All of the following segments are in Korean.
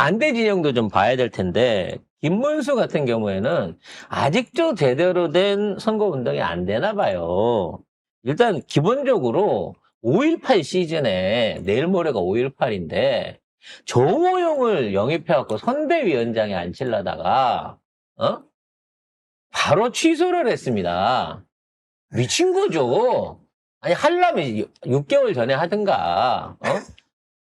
반대 진영도 좀 봐야 될 텐데 김문수 같은 경우에는 아직도 제대로 된 선거운동이 안 되나 봐요. 일단 기본적으로 5.18 시즌에 내일 모레가 5.18인데 정호용을 영입해갖고 선대위원장에 앉히려다가 바로 취소를 했습니다. 미친 거죠. 아니 하려면 6개월 전에 하든가.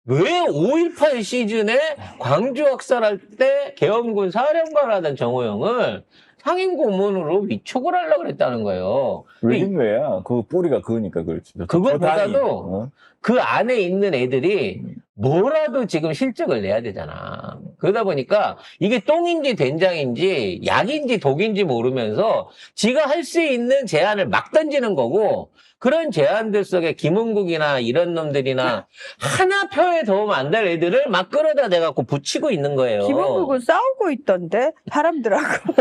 왜 5.18 시즌에 광주 학살할 때 계엄군 사령관 하던 정호영을 상임 고문으로 위촉을 하려고 그랬다는 거예요. 왜긴 왜야? 그 뿌리가 그거니까 그렇지. 그것보다도 그 안에 있는 애들이 뭐라도 지금 실적을 내야 되잖아. 그러다 보니까 이게 똥인지 된장인지 약인지 독인지 모르면서 지가 할 수 있는 제안을 막 던지는 거고 그런 제안들 속에 김은국이나 이런 놈들이나 하나 표에 도움 안 될 애들을 막 끌어다 대갖고 붙이고 있는 거예요. 김은국은 싸우고 있던데 사람들하고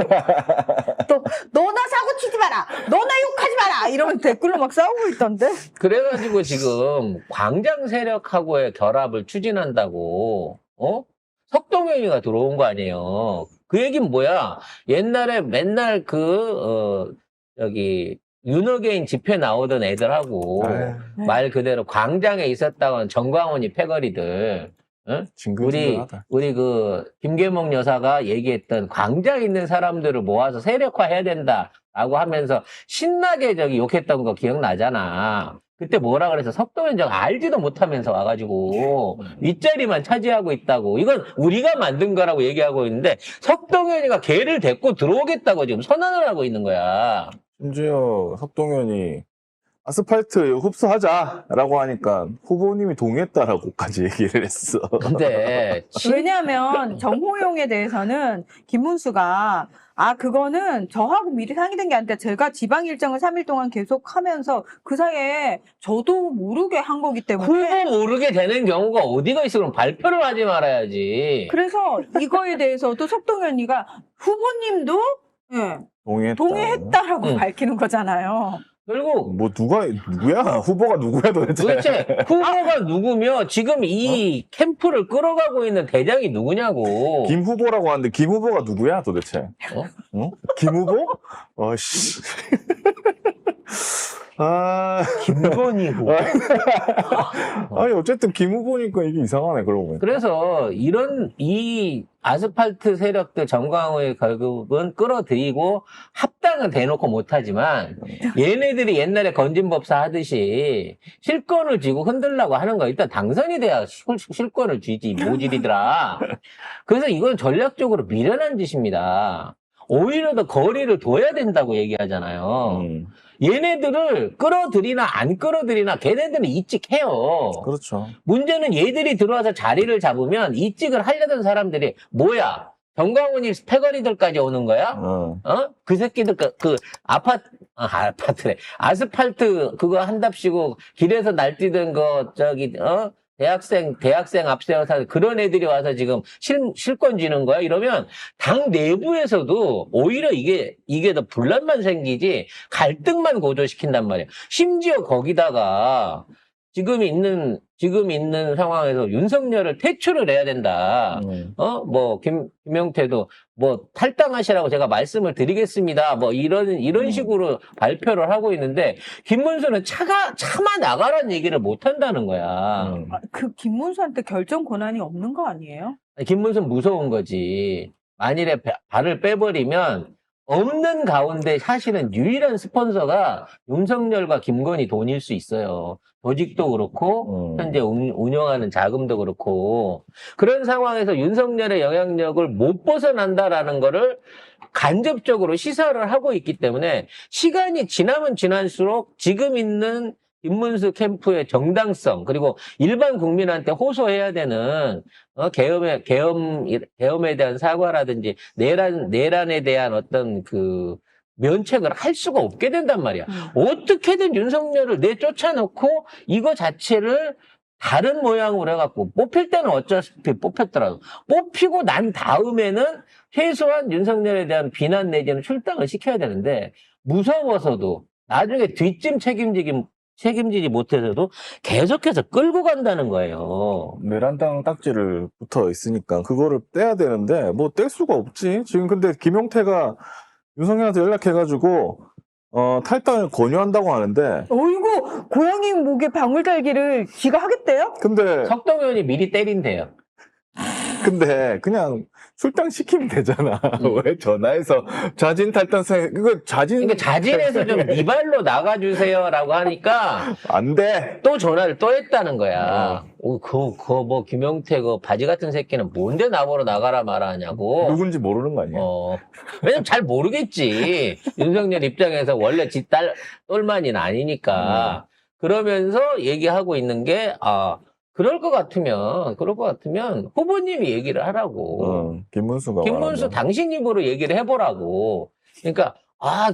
또 너나 사고 치지 마라 너나 욕하지 마라 이러면 댓글로 막 싸우고 있던데. 그래가지고 지금 광장 세력하고의 결합을 추진한다고 석동현이가 들어온 거 아니에요. 그 얘기는 뭐야? 옛날에 맨날 여기 윤호개인 집회 나오던 애들하고 말 그대로 광장에 있었다고 정광훈이 패거리들. 우리 그 김계목 여사가 얘기했던 광장에 있는 사람들을 모아서 세력화해야 된다라고 하면서 신나게 욕했던 거 기억나잖아. 그때 뭐라 그래서 석동현 저 알지도 못하면서 와가지고 윗자리만 차지하고 있다고. 이건 우리가 만든 거라고 얘기하고 있는데 석동현이가 걔를 데리고 들어오겠다고 지금 선언을 하고 있는 거야. 심지어 석동현이 아스팔트 흡수하자라고 하니까 후보님이 동의했다라고까지 얘기를 했어. 근데 왜냐하면 정호용에 대해서는 김문수가 그거는 저하고 미리 상의된 게 아니라 제가 지방 일정을 3일 동안 계속 하면서 그 사이에 저도 모르게 한 거기 때문에 후보 모르게 되는 경우가 어디가 있어. 그럼 발표를 하지 말아야지. 그래서 이거에 대해서도 석동현이가 후보님도 동의했다라고 밝히는 거잖아요. 그리고 누구야? 후보가 누구야 도대체? 후보가 누구며 지금 이 캠프를 끌어가고 있는 대장이 누구냐고. 김 후보라고 하는데 김 후보가 누구야 도대체? 김 후보? 씨. 김건희 후보. 아니 어쨌든 김 후보니까 이게 이상하네 그러고 보니까. 그래서 이 아스팔트 세력들 정광호의 결국은 끌어들이고 합당은 대놓고 못하지만 얘네들이 옛날에 건진법사 하듯이 실권을 쥐고 흔들려고 하는 거. 일단 당선이 돼야 실권을 쥐지 모질이더라. 그래서 이건 전략적으로 미련한 짓입니다. 오히려 더 거리를 둬야 된다고 얘기하잖아요. 얘네들을 끌어들이나 안 끌어들이나 걔네들은 이직해요. 그렇죠. 문제는 얘들이 들어와서 자리를 잡으면 이직을 하려던 사람들이 뭐야? 정광훈이 패거리들까지 오는 거야? 그 새끼들 아파트래. 아스팔트 그거 한답시고 길에서 날뛰던 거 대학생 앞세워서 그런 애들이 와서 지금 실권 쥐는 거야? 이러면 당 내부에서도 오히려 이게 더 분란만 생기지 갈등만 고조시킨단 말이야. 심지어 거기다가 지금 있는 상황에서 윤석열을 퇴출을 해야 된다. 김용태도 탈당하시라고 제가 말씀을 드리겠습니다. 이런 식으로 발표를 하고 있는데 김문수는 차마 나가라는 얘기를 못 한다는 거야. 그 김문수한테 결정 권한이 없는 거 아니에요? 김문수는 무서운 거지. 만일에 발을 빼버리면 없는 가운데 사실은 유일한 스폰서가 윤석열과 김건희 돈일 수 있어요. 조직도 그렇고 현재 운영하는 자금도 그렇고 그런 상황에서 윤석열의 영향력을 못 벗어난다라는 거를 간접적으로 시사를 하고 있기 때문에 시간이 지나면 지날수록 지금 있는 김문수 캠프의 정당성 그리고 일반 국민한테 호소해야 되는 계엄에 대한 사과라든지 내란에 대한 어떤 면책을 할 수가 없게 된단 말이야. 어떻게든 윤석열을 내쫓아놓고 이거 자체를 다른 모양으로 해갖고 뽑힐 때는 어차피 뽑혔더라도 뽑히고 난 다음에는 최소한 윤석열에 대한 비난 내지는 출당을 시켜야 되는데 무서워서도 나중에 뒷짐 책임지지 못해서도 계속해서 끌고 간다는 거예요. 내란당 딱지를 붙어 있으니까 그거를 떼야 되는데 뭐 뗄 수가 없지. 지금 근데 김용태가 윤석열한테 연락해가지고 탈당을 권유한다고 하는데 어이구, 고양이 목에 방울 달기를 지가 하겠대요? 근데 석동현이 미리 때린대요. 그냥 출당 시키면 되잖아. 왜 전화해서 자진 탈당생 그거 그러니까 자진해서 좀 네 발로 나가주세요라고 하니까 안 돼. 또 전화를 또 했다는 거야. 뭐 김용태 그 바지 같은 새끼는 뭔데 나보러 나가라 말하냐고. 누군지 모르는 거 아니야? 왜냐면 잘 모르겠지. 윤석열 입장에서 원래 지 똘만이는 아니니까. 그러면서 얘기하고 있는 게 그럴 것 같으면 후보님이 얘기를 하라고. 김문수가 김문수 말하면. 당신 입으로 얘기를 해보라고. 그러니까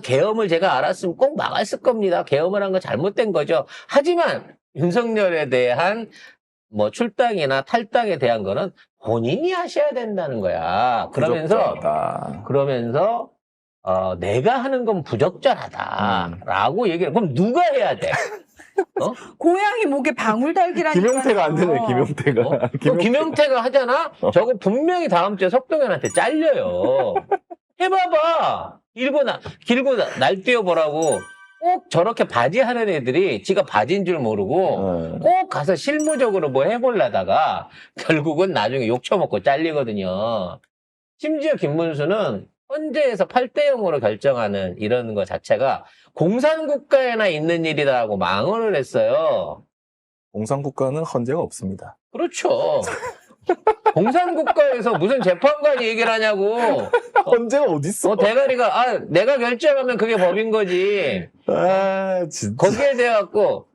계엄을 제가 알았으면 꼭 막았을 겁니다. 계엄을 한 거 잘못된 거죠. 하지만 윤석열에 대한 뭐 출당이나 탈당에 대한 거는 본인이 하셔야 된다는 거야. 그러면서 내가 하는 건 부적절하다라고 얘기를. 그럼 누가 해야 돼? 고양이 목에 방울 달기라니까. 김용태가 안 되네. 김용태가. 김용태가 하잖아? 저거 분명히 다음 주에 석동현한테 잘려요. 해봐봐. 길고 날뛰어보라고. 꼭 저렇게 바지 하는 애들이 지가 바지인 줄 모르고 꼭 가서 실무적으로 뭐 해보려다가 결국은 나중에 욕 처먹고 잘리거든요. 심지어 김문수는 헌재에서 8대0으로 결정하는 이런 거 자체가 공산국가에나 있는 일이다라고 망언을 했어요. 공산국가는 헌재가 없습니다. 그렇죠. 공산국가에서 무슨 재판관이 얘기를 하냐고. 헌재가 어딨어? 대가리가 내가 결정하면 그게 법인 거지. 진짜. 거기에 대해 갖고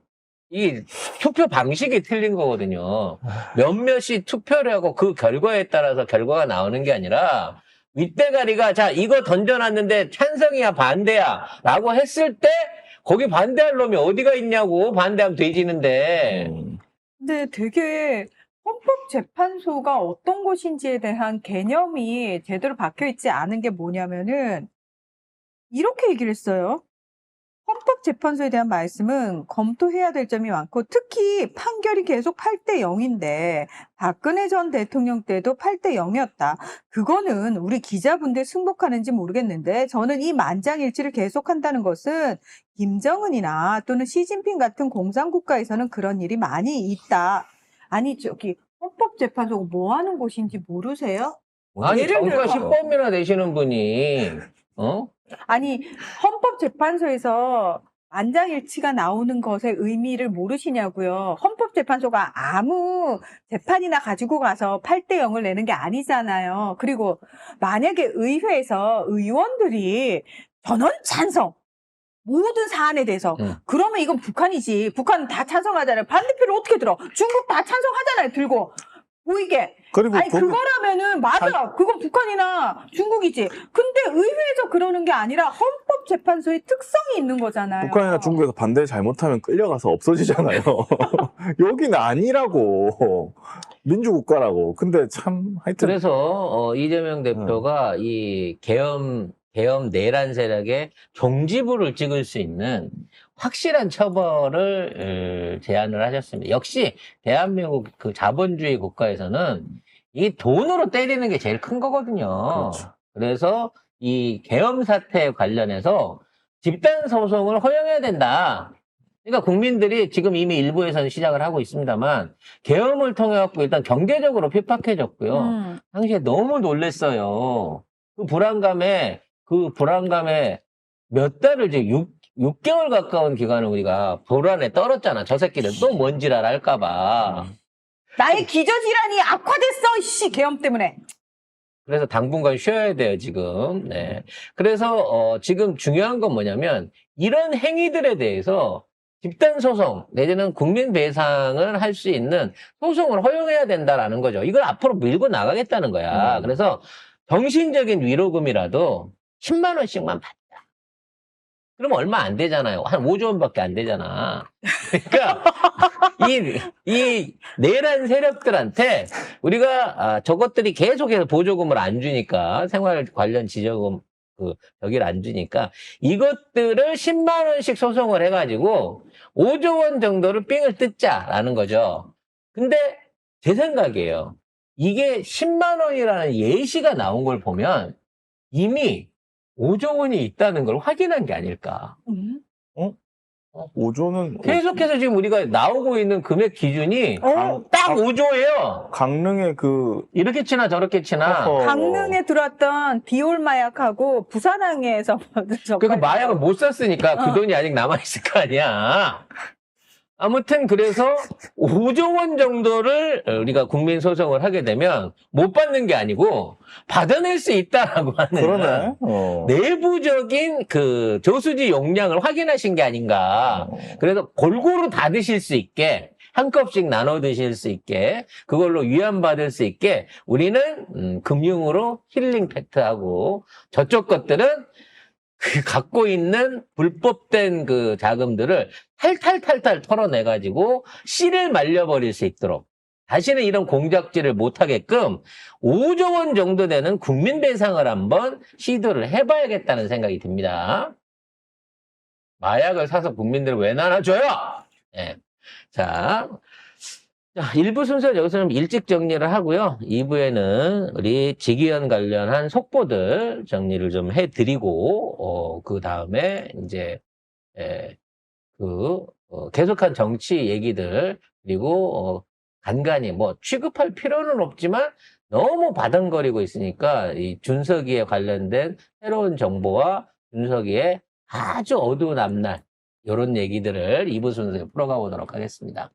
이 투표 방식이 틀린 거거든요. 몇몇이 투표를 하고 그 결과에 따라서 결과가 나오는 게 아니라 윗대가리가 자 이거 던져놨는데 찬성이야 반대야 라고 했을 때 거기 반대할 놈이 어디가 있냐고. 반대하면 돼지는데. 근데 되게 헌법재판소가 어떤 곳인지에 대한 개념이 제대로 박혀있지 않은 게 뭐냐면은 이렇게 얘기를 했어요. 헌법재판소에 대한 말씀은 검토해야 될 점이 많고 특히 판결이 계속 8대0인데 박근혜 전 대통령 때도 8대0이었다. 그거는 우리 기자분들 승복하는지 모르겠는데 저는 이 만장일치를 계속한다는 것은 김정은이나 또는 시진핑 같은 공산국가에서는 그런 일이 많이 있다. 아니 저기 헌법재판소가 뭐 하는 곳인지 모르세요? 아니 예를 정가 들어서 10범이나 되시는 분이 아니 헌법재판소에서 만장일치가 나오는 것의 의미를 모르시냐고요. 헌법재판소가 아무 재판이나 가지고 가서 8대0을 내는 게 아니잖아요. 그리고 만약에 의회에서 의원들이 전원 찬성 모든 사안에 대해서 그러면 이건 북한이지. 북한은 다 찬성하잖아요. 반대표를 어떻게 들어? 중국 다 찬성하잖아요. 들고 보이게. 그리고 그거라면은 맞아. 그건 북한이나 중국이지. 근데 의회에서 그러는 게 아니라 헌법재판소의 특성이 있는 거잖아요. 북한이나 중국에서 반대 잘못하면 끌려가서 없어지잖아요. 여기는 아니라고. 민주국가라고. 근데 참 하여튼 그래서 이재명 대표가 이 계엄 내란 세력의 종지부를 찍을 수 있는 확실한 처벌을 제안을 하셨습니다. 역시 대한민국 그 자본주의 국가에서는 이 돈으로 때리는 게 제일 큰 거거든요. 그렇죠. 그래서 이 계엄 사태에 관련해서 집단 소송을 허용해야 된다. 그러니까 국민들이 지금 이미 일부에서는 시작을 하고 있습니다만 계엄을 통해 갖고 일단 경제적으로 핍박해졌고요. 당시에 너무 놀랬어요. 그 불안감에 몇 달을 이제 6개월 가까운 기간을 우리가 불안에 떨었잖아. 저 새끼들 또 뭔 지랄 할까봐. 나의 기저질환이 악화됐어, 계엄 때문에. 그래서 당분간 쉬어야 돼요, 지금. 네. 그래서, 지금 중요한 건 뭐냐면, 이런 행위들에 대해서 집단소송, 내지는 국민배상을 할 수 있는 소송을 허용해야 된다라는 거죠. 이걸 앞으로 밀고 나가겠다는 거야. 그래서 정신적인 위로금이라도 10만 원씩만 받자. 그럼 얼마 안 되잖아요. 한 5조 원밖에 안 되잖아. 그러니까 이 내란 세력들한테 우리가 저것들이 계속해서 보조금을 안 주니까 생활 관련 지저금 저기를 안 주니까 이것들을 10만 원씩 소송을 해가지고 5조 원 정도를 삥을 뜯자라는 거죠. 근데 제 생각이에요. 이게 10만 원이라는 예시가 나온 걸 보면 이미 5조 원이 있다는 걸 확인한 게 아닐까. 5조는 계속해서 지금 우리가 나오고 있는 금액 기준이 딱 5조예요. 강릉의 그 이렇게 치나 저렇게 치나. 강릉에 들어왔던 비올 마약하고 부산항에서 그 마약을 못 샀으니까 그 돈이 아직 남아있을 거 아니야. 아무튼 그래서 5조 원 정도를 우리가 국민 소송을 하게 되면 못 받는 게 아니고 받아낼 수 있다라고 하는 그러네. 내부적인 그 저수지 용량을 확인하신 게 아닌가. 그래서 골고루 다 드실 수 있게 한 컵씩 나눠 드실 수 있게 그걸로 위안받을 수 있게 우리는 금융으로 힐링 팩트하고 저쪽 것들은 그 갖고 있는 불법된 그 자금들을 탈탈탈탈 털어내가지고 씨를 말려버릴 수 있도록 다시는 이런 공작질을 못하게끔 5조 원 정도 되는 국민 배상을 한번 시도를 해봐야겠다는 생각이 듭니다. 마약을 사서 국민들을 왜 나눠줘요? 네. 자, 1부 순서 여기서 좀 일찍 정리를 하고요. 2부에는 우리 직위원 관련한 속보들 정리를 좀 해드리고, 그 다음에 이제, 계속한 정치 얘기들, 그리고, 간간히 뭐 취급할 필요는 없지만 너무 바닥거리고 있으니까 이 준석이에 관련된 새로운 정보와 준석이의 아주 어두운 앞날, 이런 얘기들을 2부 순서에 풀어가 보도록 하겠습니다.